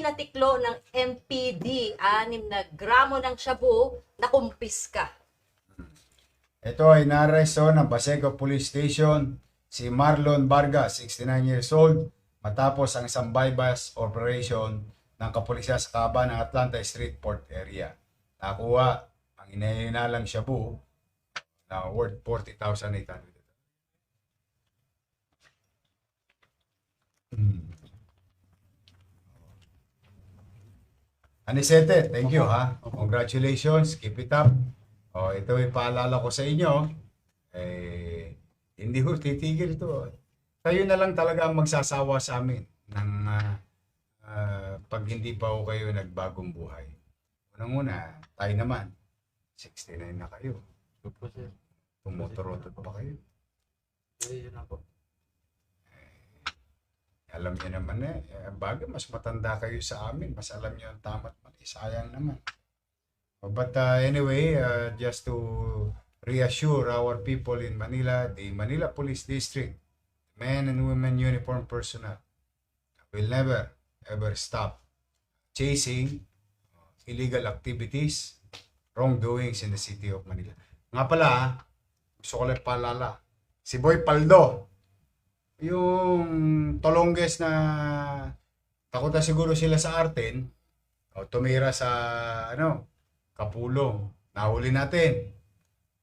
natiklo ng MPD, 6 gramo ng shabu na kumpiska. Ito ay naaresto ng Baseco Police Station si Marlon Vargas, 69 years old, matapos ang isang bypass operation ng kapulisya sa Kaba ng Atlanta Street Port area. Nakuha ang inahinalang shabu na worth 40,800. Anisete, thank you ha. Congratulations, keep it up. O, ito ay paalala ko sa inyo. Hindi ko titigil ito. Kayo na lang talaga ang magsasawa sa amin ng pag hindi pa ho kayo nagbagong buhay. Unang-una, tayo naman, 69 na kayo. Opo, sir. Tumutorotot pa kayo. Yun na po. Alam niyo naman bagay mas matanda kayo sa amin, mas alam niyo ang tama at mali. Sayang naman. But anyway, just to reassure our people in Manila, the Manila Police District, men and women uniform personnel will never ever stop chasing illegal activities, wrongdoings in the city of Manila. Nga pala, gusto ko lang paalala, si Boy Paldo, yung tolongges na takot na siguro sila sa Arten, o tumira sa Kapulong, nahuli natin.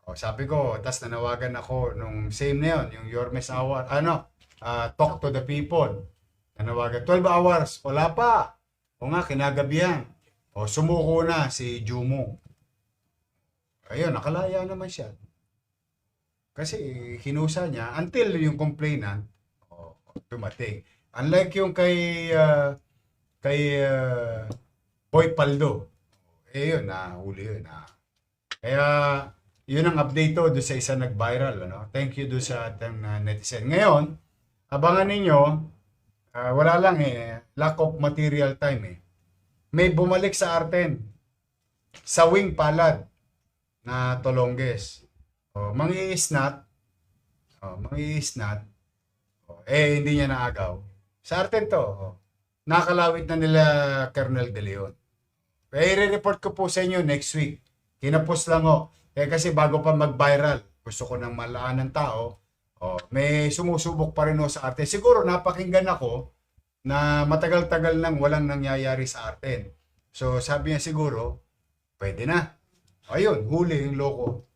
O sabi ko, tas nanawagan ako nung same na yun, yung Yormes Hour, Talk to the People. Nanawagan, 12 hours, wala pa. O nga, kinagabihan. O sumuko na si Jumo. Ayun, nakalaya naman siya. Kasi hinusa niya until yung complainant dumating. Unlike yung kay Boy Paldo. Yun, nahuli yun. Kaya, yun ang update to doon sa isa nag-viral. Thank you doon sa ating netizen. Ngayon, abangan ninyo, wala lang lack of material time May bumalik sa Arten, sa wing palad na tolongges. Mangi-snat, hindi niya naagaw. Sa Arten to, nakalawit na nila Colonel De Leon. I-report ko po sa inyo next week. Kinapos lang kasi bago pa mag-viral, gusto ko nang malaan ng tao, may sumusubok pa rin sa Arten. Siguro napakinggan ako na matagal-tagal nang walang nangyayari sa Arten. So sabi niya siguro, pwede na. Ayun, huli yung loko.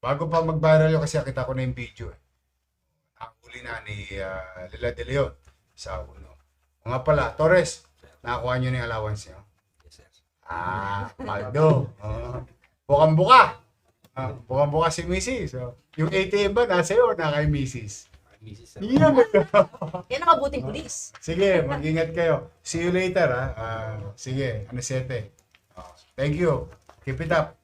Bago pa mag-viral yun kasi nakita ko na yung video. Huli na ni Lila De Leon sa uno. Nga pala, Torres, nakakuha nyo na yung allowance nyo. Yes, sir. Paldo. Bukang-buka. Bukang-buka si Mrs. Yung ATM ba nasa iyo o na kay Mrs.? Mrs. sir. Yan. Yan ang mabuting pulis. Sige, mag-ingat kayo. See you later sige, Anisete. Thank you. Keep it up.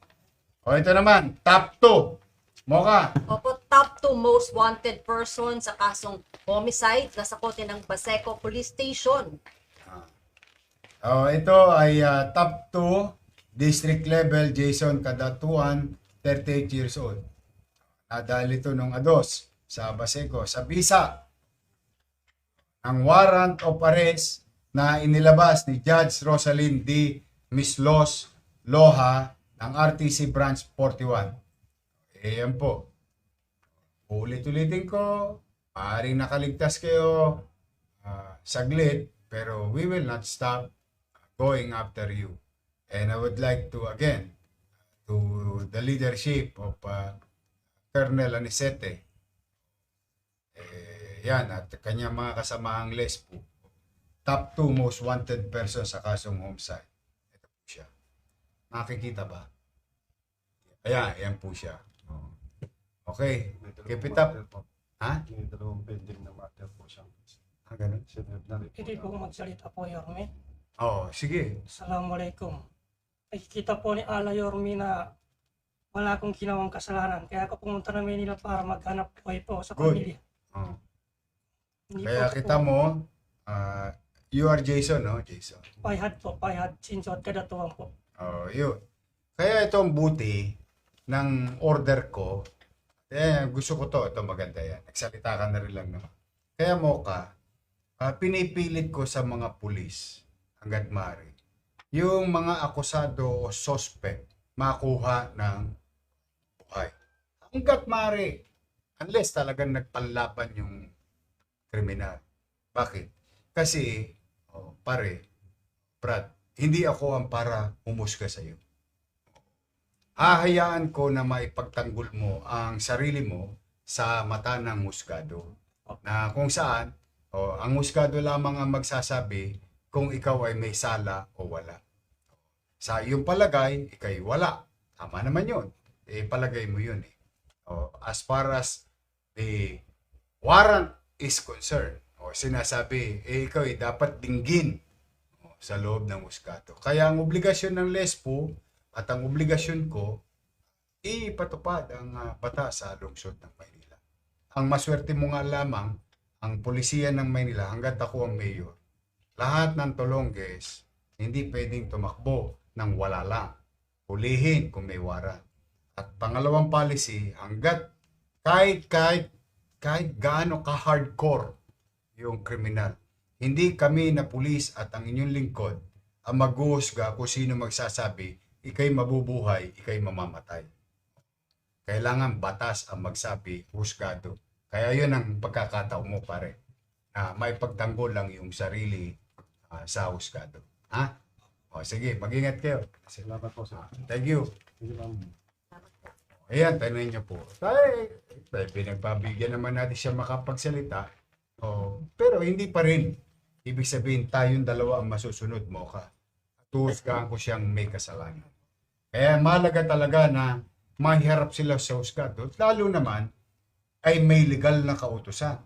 Ito naman, top 2. Mocha. Opo, top 2 most wanted person sa kasong homicide na sakote ng Baseco Police Station. Ito ay top 2 district level Jason Kadatuan, 38 years old. Nadali ito nung Ados sa Baseco. Sa bisa ang warrant of arrest na inilabas ni Judge Rosalyn D. Mislos Loha ng RTC Branch 41. Yan po. Ulit-ulitin ko, maaaring nakaligtas kayo saglit, pero we will not stop going after you. And I would like to, again, to the leadership of Colonel Anisete, yan, at kanyang mga kasamahang lespo, top 2 most wanted person sa kasong homicide. Ito po siya. Nakikita ba? Ayan po siya. Okay, keep it up. Ha? Yung dalawang pending na matter po siyang Ganun? sinunod na rin po. Hindi po magsalita po, Yorme. Sige. Assalamualaikum. Nakikita po ni Ala Yorme na wala akong ginawang kasalanan. Kaya ako pumunta na Manila para maghanap buhay po sa Good. pamilya. Hindi Kaya po kita mo, you are Jason, no? Jason. Payhad, sinso at kadatuan po. Yun. Kaya itong buti ng order ko, gusto ko ito maganda yan. Nagsalita ka na rin lang naman. Kaya Mocha, pinipilit ko sa mga pulis hanggat maaari, yung mga akusado o suspect makuha ng buhay. Hanggat maaari, unless talagang nagpanlaban yung kriminal. Bakit? Kasi, Brad, hindi ako ang para humusga sa iyo. Hahayaan ko na maipagtanggol mo ang sarili mo sa mata ng husgado. Na kung saan, ang husgado lamang ang magsasabi kung ikaw ay may sala o wala. Sa iyong palagay, ikay wala. Tama naman yun. Palagay mo yun eh. As far as the warrant is concerned, sinasabi, ikaw ay dapat dinggin sa loob ng husgado. Kaya ang obligasyon ng LESPO at ang obligasyon ko, ipatupad ang batas sa lungsod ng Maynila. Ang maswerte mo nga lamang, ang polisiya ng Maynila, hanggat ako ang mayor, lahat ng Tolonges, hindi pwedeng tumakbo ng wala lang. Hulihin kung may warrant. At pangalawang policy, hanggat kahit gaano ka-hardcore yung kriminal, hindi kami na pulis at ang inyong lingkod ang maghuhusga kung sino magsasabi, ikay mabubuhay, ikay mamamatay. Kailangan batas ang magsabi, husgado. Kaya yun ang pagkakataon mo, pare. Maipagtanggol lang yung sarili sa husgado. Ha? Sige, mag-ingat kayo. Salamat po, sir. Thank you. Thank you, ma'am. Ayan, tanongin niyo po. Pinagbabigyan naman natin siya makapagsalita. Pero hindi pa rin. Ibig sabihin, tayong dalawa ang masusunod mo ka. Tuhusgahan ko siyang may kasalanan. Kaya mahalaga talaga na mahiharap sila sa husgado. Lalo naman, ay may legal na kautusan.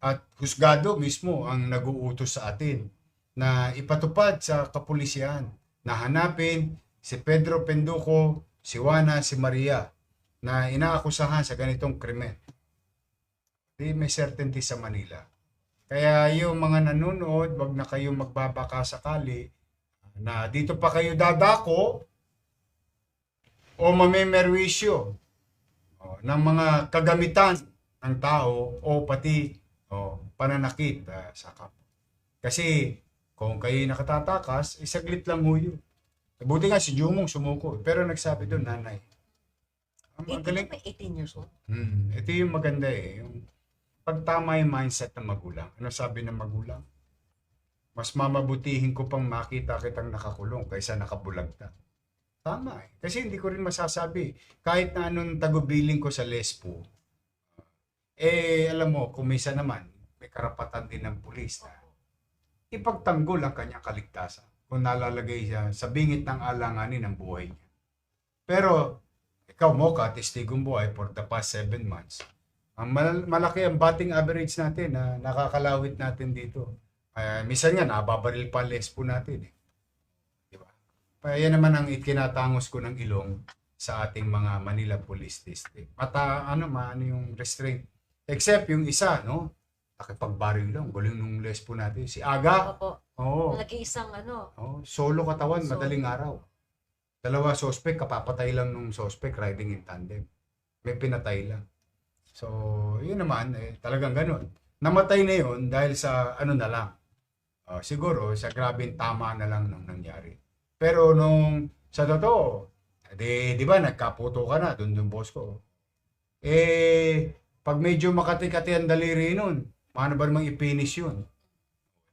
At husgado mismo ang nag-uutos sa atin na ipatupad sa kapulisyan na hanapin si Pedro Penduko, si Juana, si Maria na inaakusahan sa ganitong krimen. Di may certainty sa Manila. Kaya yung mga nanonood, wag na kayong magbabaka sakali na dito pa kayo dadako o mamemerwisyo ng mga kagamitan ng tao o pati pananakit sa kapwa. Kasi kung kayo nakatatakas, isaglit lang ho yun. Buti nga si Jumong sumuko. Pero nagsabi doon, nanay. Ang galing. 18 years old. Ito yung maganda eh. Yung pagtama yung mindset ng magulang. Ano sabi ng magulang? Mas mamabutihin ko pang makita kitang nakakulong kaysa nakabulag ka. Tama eh. Kasi hindi ko rin masasabi. Kahit na anong tagubiling ko sa LESPO, alam mo, kumisa naman, may karapatan din ng pulis na ipagtanggol ang kanyang kaligtasan kung nalalagay siya sa bingit ng alanganin ng buhay niya. Pero, ikaw mo ka, testigong buhay for the past 7 months. Ang malaki ang batting average natin na nakakalawit natin dito. Minsan nga, nababaril pa LESPO natin eh. Diba? Yan naman ang ikinatangos ko ng ilong sa ating mga Manila Police District. At ano yung restraint. Except yung isa, no? Nakipagbaril lang. Galing nung LESPO natin. Si Aga. Opo. Oo. Nag-iisang Solo katawan, Solo. madaling araw. 2 suspect, kapapatay lang nung suspect riding in tandem. May pinatay lang. So, yun naman, talagang ganun. Namatay na yun dahil sa na lang. Siguro, sa grabing tama na lang nung nangyari. Pero nung, sa totoo, di ba, nagkaputo ka na, dun boss ko. Pag medyo makati-kati ang daliri nun, paano ba namang i-finish yun?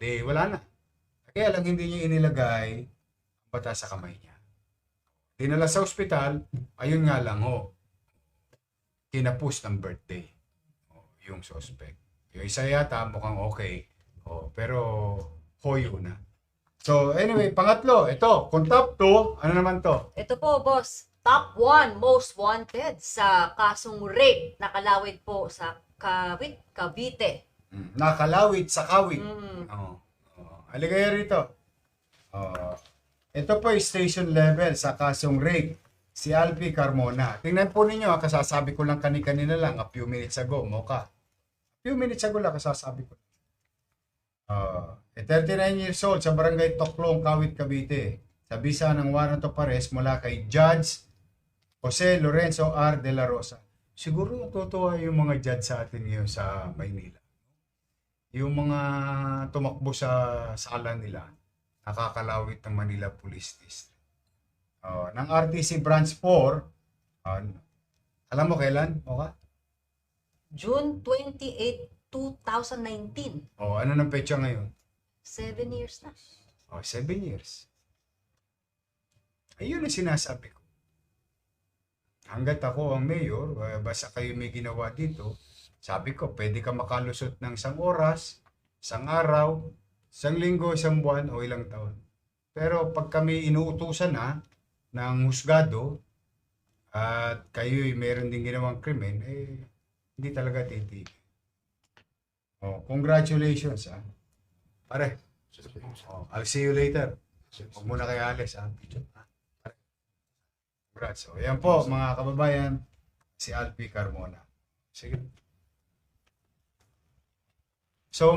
Wala na. Kaya lang hindi niya inilagay ang batas sa kamay niya. Dinala sa ospital, ayun nga lang kinapos ng birthday yung suspect. Yung isa yata mukhang okay, pero hoyo na. So anyway, pangatlo, ito, kung top 2, ano naman to? Ito po, boss. Top 1 most wanted sa kasong rape nakalawit po sa Kawit, Cavite. Nakalawit sa Kawit. Mm. Aligaya rito. Ito po ay station level sa kasong rape. Si Alfie Carmona. Tingnan po ninyo, kasasabi ko lang kanina lang, a few minutes ago, moka. A few minutes ago lang, kasasabi ko. 39 years old sa barangay Toklong, Kawit, Cavite. Sa bisa ng warrant of arrest mula kay Judge Jose Lorenzo R. De La Rosa. Siguro natutuwa yung mga judge sa atin ngayon sa Maynila. Yung mga tumakbo sa sala nila, nakakalawit ng Manila Police District. Ng RTC Branch 4, alam mo kailan? Okay? June 28, 2019. Ano ng petsa ngayon? 7 years na. 7 years. Ayun ang sinasabi ko. Hanggat ako ang mayor, basta kayo may ginawa dito, sabi ko, pwede ka makalusot ng 1 oras, 1 araw, 1 linggo, 1 buwan, o ilang taon. Pero pag kami inuutusan na ng husgado, at kayo'y meron din ginawang krimen, hindi talaga titigil. Congratulations, ha. Pare, I'll see you later. Huwag muna kayo alis, ha. Pare. Congrats. Yan po, mga kababayan, si Alpi Carmona. Sige. So,